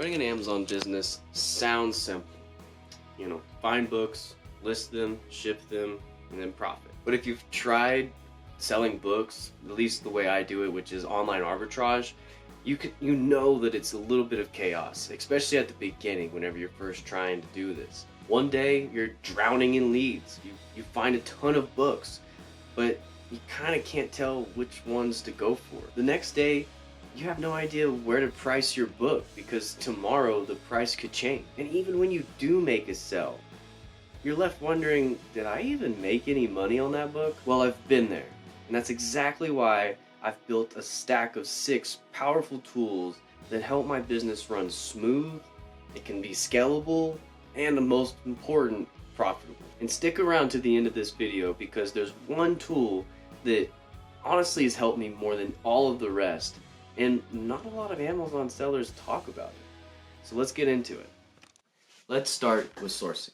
Starting an Amazon business sounds simple. Find books, list them, ship them, and then profit. But if you've tried selling books, at least the way I do it, which is online arbitrage, you know that it's a little bit of chaos, especially at the beginning whenever you're first trying to do this. One day you're drowning in leads. You find a ton of books, but you kind of can't tell which ones to go for. The next day, you have no idea where to price your book because tomorrow the price could change. And even when you do make a sell, you're left wondering, did I even make any money on that book? Well, I've been there. And that's exactly why I've built a stack of 6 powerful tools that help my business run smooth, it can be scalable, and the most important, profitable. And stick around to the end of this video because there's one tool that honestly has helped me more than all of the rest, and not a lot of Amazon sellers talk about it. So let's get into it. Let's start with sourcing.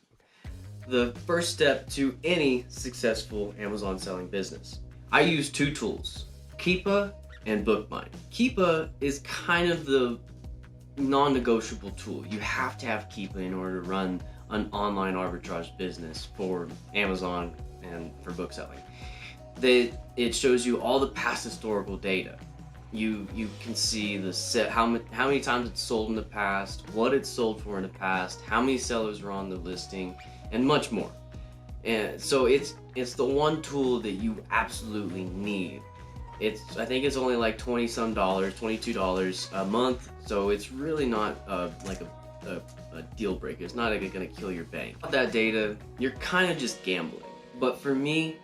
The first step to any successful Amazon selling business. I use 2 tools, Keepa and Bookmine. Keepa is kind of the non-negotiable tool. You have to have Keepa in order to run an online arbitrage business for Amazon and for book selling. It shows you all the past historical data. You can see how many times it's sold in the past, what it's sold for in the past, how many sellers were on the listing, and much more. And so it's the one tool that you absolutely need. I think it's only like $20 $22 a month, so it's really not like a deal breaker. It's not like gonna kill your bank. Without that data, you're kind of just gambling. But for me,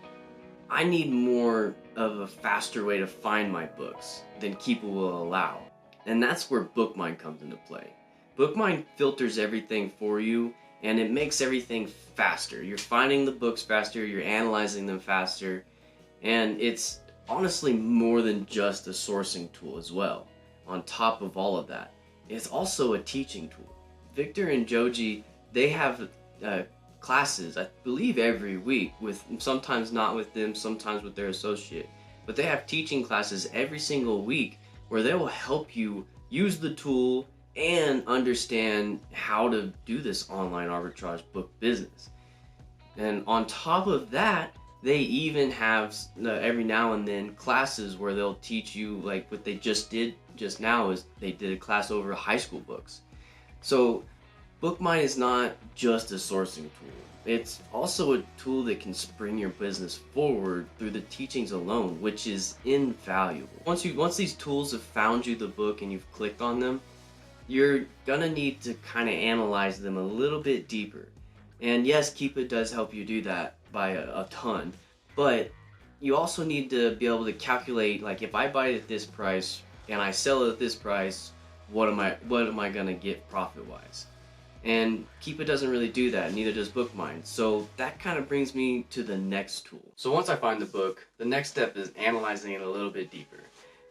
I need more of a faster way to find my books than Keepa will allow. And that's where Bookmine comes into play. Bookmine filters everything for you, and it makes everything faster. You're finding the books faster, you're analyzing them faster, and it's honestly more than just a sourcing tool as well. On top of all of that, it's also a teaching tool. Victor and Joji, they have classes, I believe every week, with sometimes not with them, sometimes with their associate. But they have teaching classes every single week where they will help you use the tool and understand how to do this online arbitrage book business. And on top of that, they even have every now and then classes where they'll teach you, like what they just did just now is they did a class over high school books. So Bookmine is not just a sourcing tool. It's also a tool that can spring your business forward through the teachings alone, which is invaluable. Once these tools have found you the book and you've clicked on them, you're gonna need to kind of analyze them a little bit deeper. And yes, Keepa does help you do that by a ton, but you also need to be able to calculate, like, if I buy it at this price and I sell it at this price, what am I gonna get profit-wise? And Keepa doesn't really do that, neither does Bookmine. So that kind of brings me to the next tool. So once I find the book, the next step is analyzing it a little bit deeper.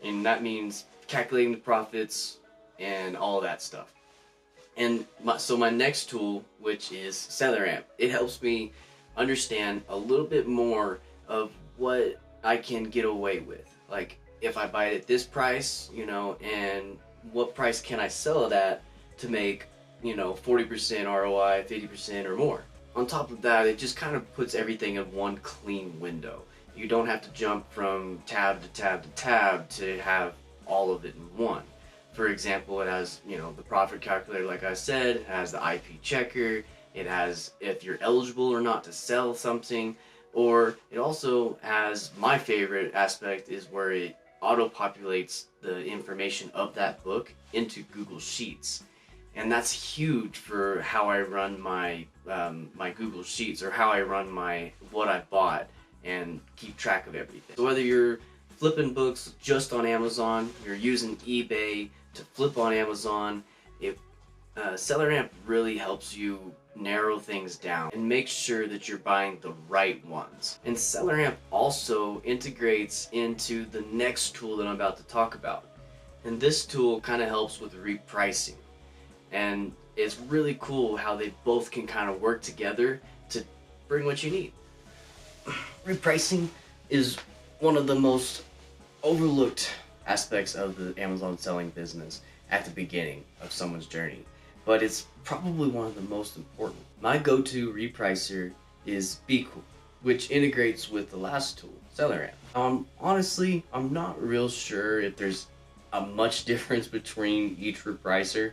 And that means calculating the profits and all that stuff. And so my next tool, which is SellerAmp, it helps me understand a little bit more of what I can get away with. Like, if I buy it at this price, and what price can I sell it at to make 40% ROI, 50% or more. On top of that, it just kind of puts everything in one clean window. You don't have to jump from tab to tab to tab to have all of it in one. For example, it has, the profit calculator, like I said, it has the IP checker, it has if you're eligible or not to sell something, or it also has, my favorite aspect is where it auto-populates the information of that book into Google Sheets. And that's huge for how I run my my Google Sheets, or how I run what I bought and keep track of everything. So whether you're flipping books just on Amazon, you're using eBay to flip on Amazon, SellerAmp really helps you narrow things down and make sure that you're buying the right ones. And SellerAmp also integrates into the next tool that I'm about to talk about. And this tool kind of helps with repricing. And it's really cool how they both can kind of work together to bring what you need. Repricing is one of the most overlooked aspects of the Amazon selling business. at the beginning of someone's journey, but it's probably one of the most important. My go-to repricer is BeCool, which integrates with the last tool, SellerAmp. Honestly, I'm not real sure if there's a much difference between each repricer.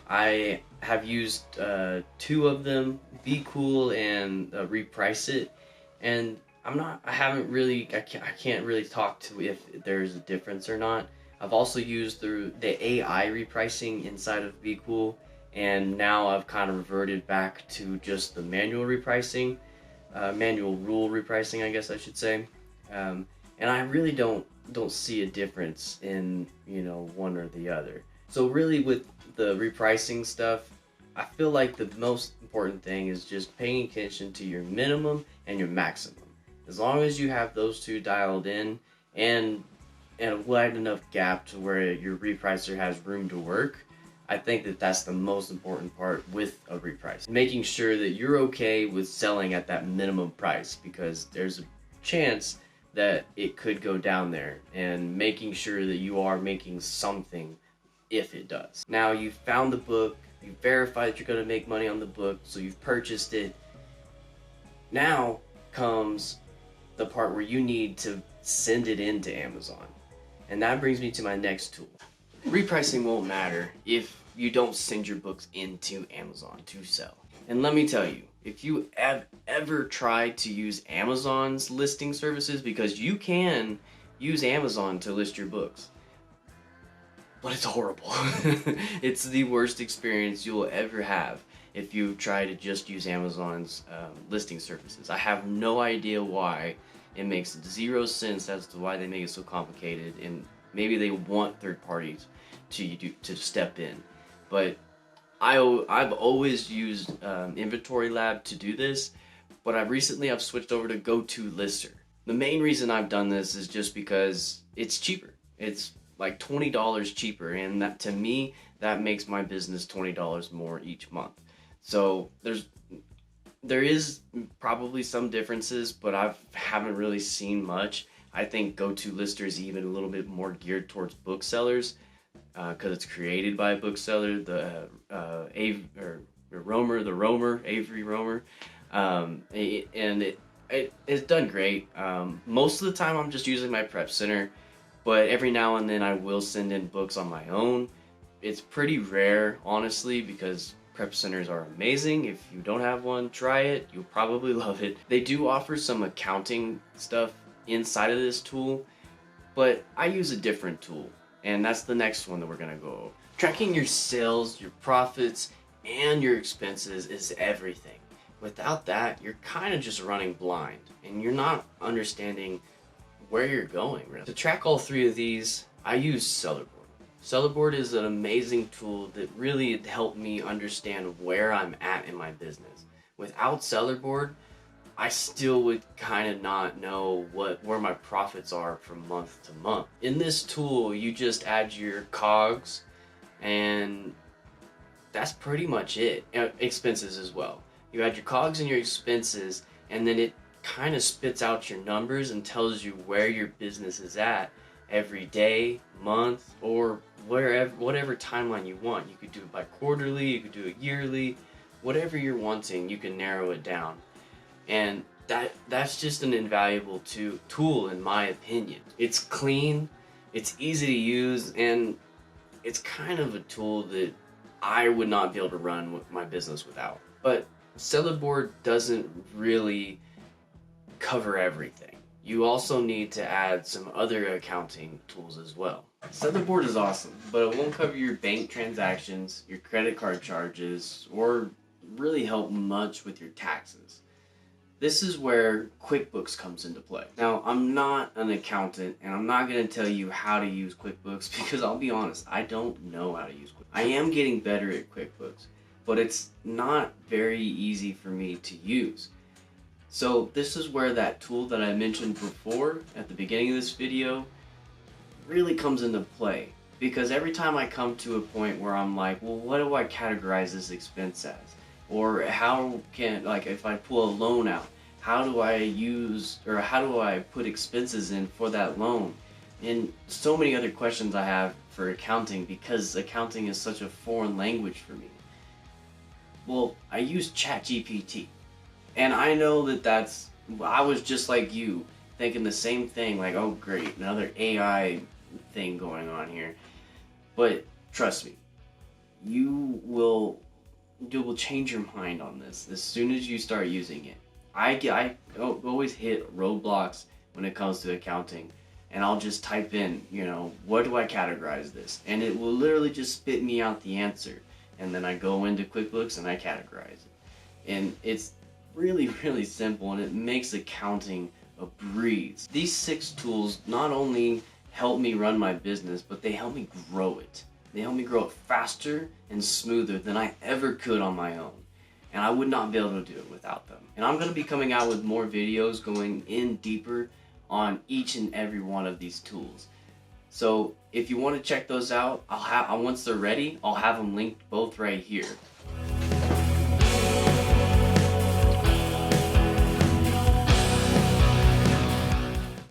I have used two of them, BeCool and Reprice It, and I can't really talk to if there's a difference or not. I've also used the AI repricing inside of BeCool, and now I've kind of reverted back to just the manual repricing, manual rule repricing, I guess I should say. And I really don't see a difference in, you know, one or the other. So really with the repricing stuff, I feel like the most important thing is just paying attention to your minimum and your maximum. As long as you have those two dialed in and a wide enough gap to where your repricer has room to work, I think that that's the most important part with a reprice. Making sure that you're okay with selling at that minimum price, because there's a chance that it could go down there, and making sure that you are making something if it does. Now you've found the book, you verify that you're going to make money on the book, so you've purchased it. Now comes the part where you need to send it into Amazon. And that brings me to my next tool. Repricing won't matter if you don't send your books into Amazon to sell. And let me tell you, if you have ever tried to use Amazon's listing services, because you can use Amazon to list your books, but it's horrible. It's the worst experience you'll ever have if you try to just use Amazon's listing services. I have no idea why. It makes zero sense as to why they make it so complicated, and maybe they want third parties to step in. But I've always used Inventory Lab to do this, but I've switched over to GoToLister. The main reason I've done this is just because it's cheaper. It's like $20 cheaper, and that, to me, that makes my business $20 more each month. So there is probably some differences, but I haven't really seen much. I think GoToLister is even a little bit more geared towards booksellers, because it's created by a bookseller, Avery Romer, and it's done great. Most of the time I'm just using my prep center, but every now and then I will send in books on my own. It's pretty rare, honestly, because prep centers are amazing. If you don't have one, try it. You'll probably love it. They do offer some accounting stuff inside of this tool, but I use a different tool, and that's the next one that we're gonna go over. Tracking your sales, your profits, and your expenses is everything. Without that, you're kind of just running blind, and you're not understanding where you're going, really. To track all three of these, I use Sellerboard. Sellerboard is an amazing tool that really helped me understand where I'm at in my business. Without Sellerboard, I still would kind of not know where my profits are from month to month. In this tool, you just add your COGS, and that's pretty much it. Expenses as well. You add your COGS and your expenses, and then it kind of spits out your numbers and tells you where your business is at every day, month, or whatever timeline you want. You could do it by quarterly, you could do it yearly, whatever you're wanting, you can narrow it down. And that's just an invaluable tool in my opinion. It's clean, it's easy to use, and it's kind of a tool that I would not be able to run with my business without. But Sellerboard doesn't really cover everything. You also need to add some other accounting tools as well. Sellerboard is awesome, but it won't cover your bank transactions, your credit card charges, or really help much with your taxes. This is where QuickBooks comes into play. Now, I'm not an accountant, and I'm not going to tell you how to use QuickBooks, because I'll be honest, I don't know how to use QuickBooks. I am getting better at QuickBooks, but it's not very easy for me to use. So this is where that tool that I mentioned before at the beginning of this video really comes into play. Because every time I come to a point where I'm like, well, what do I categorize this expense as? Or how can, like, if I pull a loan out, how do I put expenses in for that loan? and so many other questions I have for accounting because accounting is such a foreign language for me. Well, I use ChatGPT, and I know I was just like you, thinking the same thing, like, oh great, another AI thing going on here. But trust me, you will you will change your mind on this as soon as you start using it. I always hit roadblocks when it comes to accounting, and I'll just type in, what do I categorize this? And it will literally just spit me out the answer. And then I go into QuickBooks and I categorize it. And it's really, really simple, and it makes accounting a breeze. These 6 tools not only help me run my business, but they help me grow it. They help me grow it faster and smoother than I ever could on my own. And I would not be able to do it without them. And I'm going to be coming out with more videos going in deeper on each and every one of these tools. So if you want to check those out, once they're ready, I'll have them linked both right here.